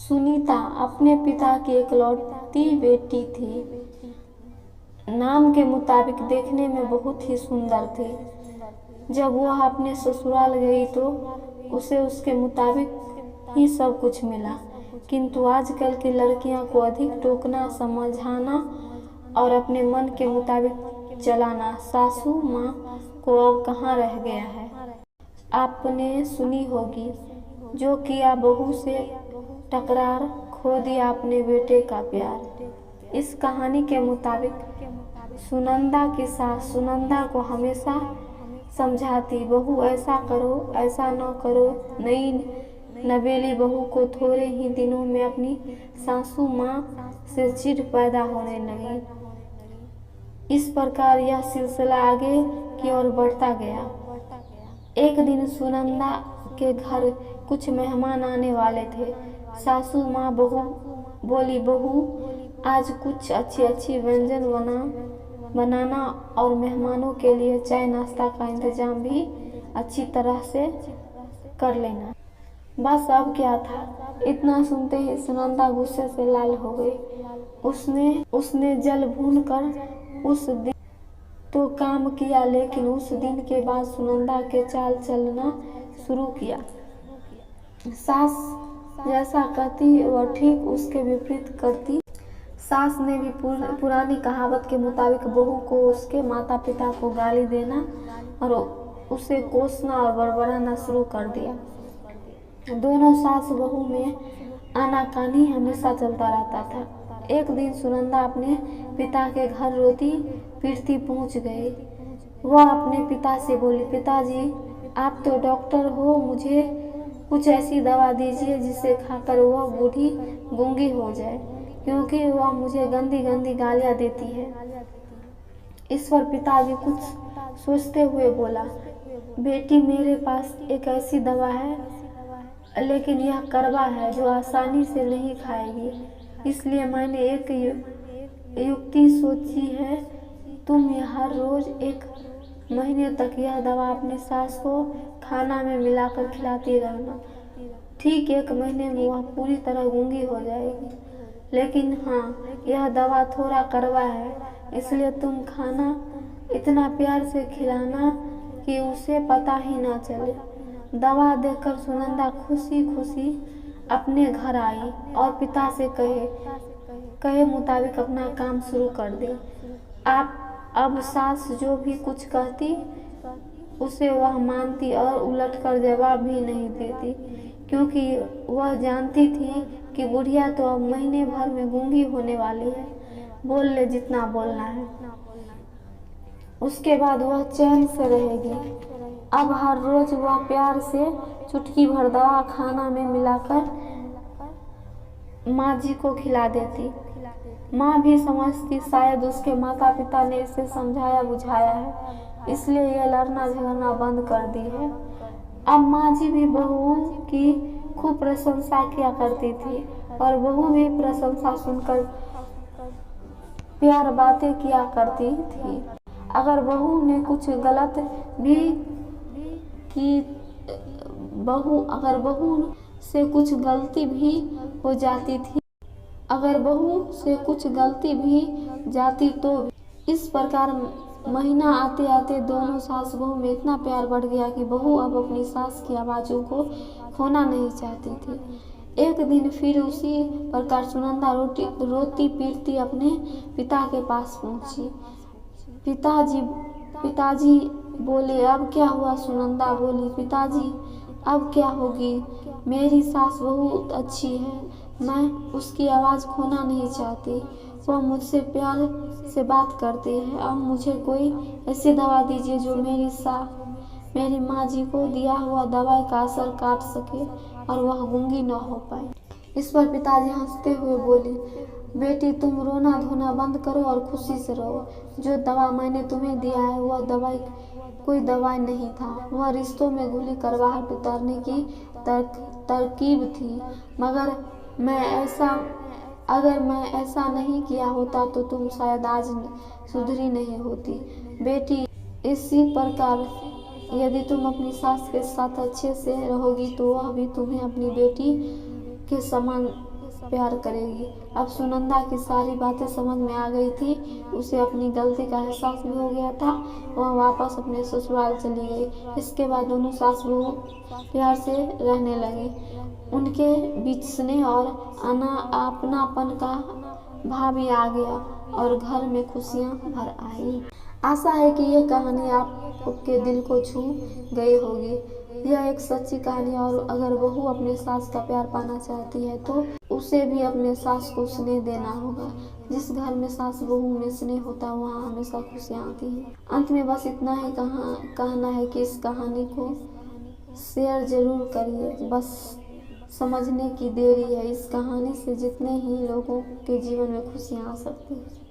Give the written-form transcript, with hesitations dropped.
सुनीता अपने पिता की इकलौती बेटी थी। नाम के मुताबिक देखने में बहुत ही सुंदर थी। जब वह अपने ससुराल गई तो उसे उसके मुताबिक ही सब कुछ मिला, किंतु आजकल की लड़कियों को अधिक टोकना, समझाना और अपने मन के मुताबिक चलाना सासू माँ को अब कहाँ रह गया है। आपने सुनी होगी, जो किया बहू से टकरार, खो दिया अपने बेटे का प्यार। इस कहानी के मुताबिक सुनंदा की सास सुनंदा को हमेशा समझाती, बहू ऐसा करो, ऐसा न करो। नई नवेली बहू को थोड़े ही दिनों में अपनी सासू माँ से चिढ़ पैदा होने लगी। इस प्रकार यह सिलसिला आगे की ओर बढ़ता गया। एक दिन सुनंदा के घर कुछ मेहमान आने वाले थे। सासू माँ बोली, बहू आज कुछ अच्छी अच्छी व्यंजन बनाना और मेहमानों के लिए चाय नाश्ता का इंतजाम भी अच्छी तरह से कर लेना। बस अब क्या था, इतना सुनते ही सुनंदा गुस्से से लाल हो गई। उसने जल भून कर उस दिन तो काम किया, लेकिन उस दिन के बाद सुनंदा के चाल चलना शुरू किया। सास जैसा कहती वह ठीक उसके विपरीत करती। सास ने भी पुरानी कहावत के मुताबिक बहू को उसके माता पिता को गाली देना और उसे कोसना और बड़बड़ाना शुरू कर दिया। दोनों सास बहू में आनाकानी हमेशा चलता रहता था। एक दिन सुनंदा अपने पिता के घर रोती पीटती पहुंच गई। वह अपने पिता से बोली, पिताजी आप तो डॉक्टर हो, मुझे कुछ ऐसी दवा दीजिए जिसे खाकर वह बूढ़ी गूंगी हो जाए, क्योंकि वह मुझे गंदी गंदी गालियां देती है। इस पर पिताजी कुछ सोचते हुए बोला, बेटी मेरे पास एक ऐसी दवा है, लेकिन यह कड़वा है जो आसानी से नहीं खाएगी, इसलिए मैंने एक युक्ति सोची है। तुम हर रोज 1 महीने तक यह दवा अपनी सास को खाना में मिलाकर खिलाती रहना। ठीक 1 महीने में वह पूरी तरह गूंगी हो जाएगी। लेकिन हाँ, यह दवा थोड़ा कड़वा है, इसलिए तुम खाना इतना प्यार से खिलाना कि उसे पता ही ना चले। दवा देकर सुनंदा खुशी खुशी अपने घर आई और पिता से कहे मुताबिक अपना काम शुरू कर दी। अब सास जो भी कुछ कहती उसे वह मानती और उलटकर जवाब भी नहीं देती, क्योंकि वह जानती थी कि बुढ़िया तो अब महीने भर में गूंगी होने वाली है, बोल ले जितना बोलना है, उसके बाद वह चैन से रहेगी। अब हर रोज वह प्यार से चुटकी भर दवा खाना में मिलाकर माँ जी को खिला देती। माँ भी समझती शायद उसके माता पिता ने इसे समझाया बुझाया है, इसलिए यह लड़ना झगड़ना बंद कर दी है। अब माँ जी भी बहू की खूब प्रशंसा किया करती थी और बहू भी प्रशंसा सुनकर प्यार बातें किया करती थी। अगर बहू ने कुछ गलत भी की, अगर बहू से कुछ गलती भी हो जाती थी, अगर बहू से कुछ गलती भी जाती तो इस प्रकार महीना आते आते दोनों सास बहू में इतना प्यार बढ़ गया कि बहू अब अपनी सास की आवाज़ों को खोना नहीं चाहती थी। एक दिन फिर उसी प्रकार सुनंदा रोती पीटती अपने पिता के पास पहुंची। पिताजी बोले, अब क्या हुआ? सुनंदा बोली, पिताजी अब क्या होगी? मेरी सास बहुत अच्छी है, मैं उसकी आवाज़ खोना नहीं चाहती, वह मुझसे प्यार से बात करती है। अब मुझे कोई ऐसी दवा दीजिए जो मेरी माँ जी को दिया हुआ दवाई का असर काट सके और वह गूंगी न हो पाए। इस पर पिताजी हंसते हुए बोले, बेटी तुम रोना धोना बंद करो और खुशी से रहो। जो दवा मैंने तुम्हें दिया है वह कोई दवाई नहीं था, वह रिश्तों में घुली करवाहट उतारने की तरकीब थी। मगर अगर मैं ऐसा नहीं किया होता तो तुम शायद आज सुधरी नहीं होती। बेटी इसी प्रकार यदि तुम अपनी सास के साथ अच्छे से रहोगी तो वह भी तुम्हें अपनी बेटी के समान प्यार करेगी। अब सुनंदा की सारी बातें समझ में आ गई थी। उसे अपनी गलती का एहसास भी हो गया था। वह वापस अपने ससुराल चली गई। इसके बाद दोनों सास बहू प्यार से रहने लगे। उनके बीच स्नेह और अपनापन का भाव भी आ गया और घर में खुशियां भर आई। आशा है कि यह कहानी आपके दिल को छू गई होगी। यह एक सच्ची कहानी और अगर बहू अपने सास का प्यार पाना चाहती है तो उसे भी अपने सास को स्नेह देना होगा। जिस घर में सास बहू में स्नेह होता है वहाँ हमेशा खुशियाँ आती हैं। अंत में बस इतना ही कहना है कि इस कहानी को शेयर जरूर करिए। बस समझने की देरी है। इस कहानी से जितने ही लोगों के जीवन में खुशियाँ आ सकती हैं।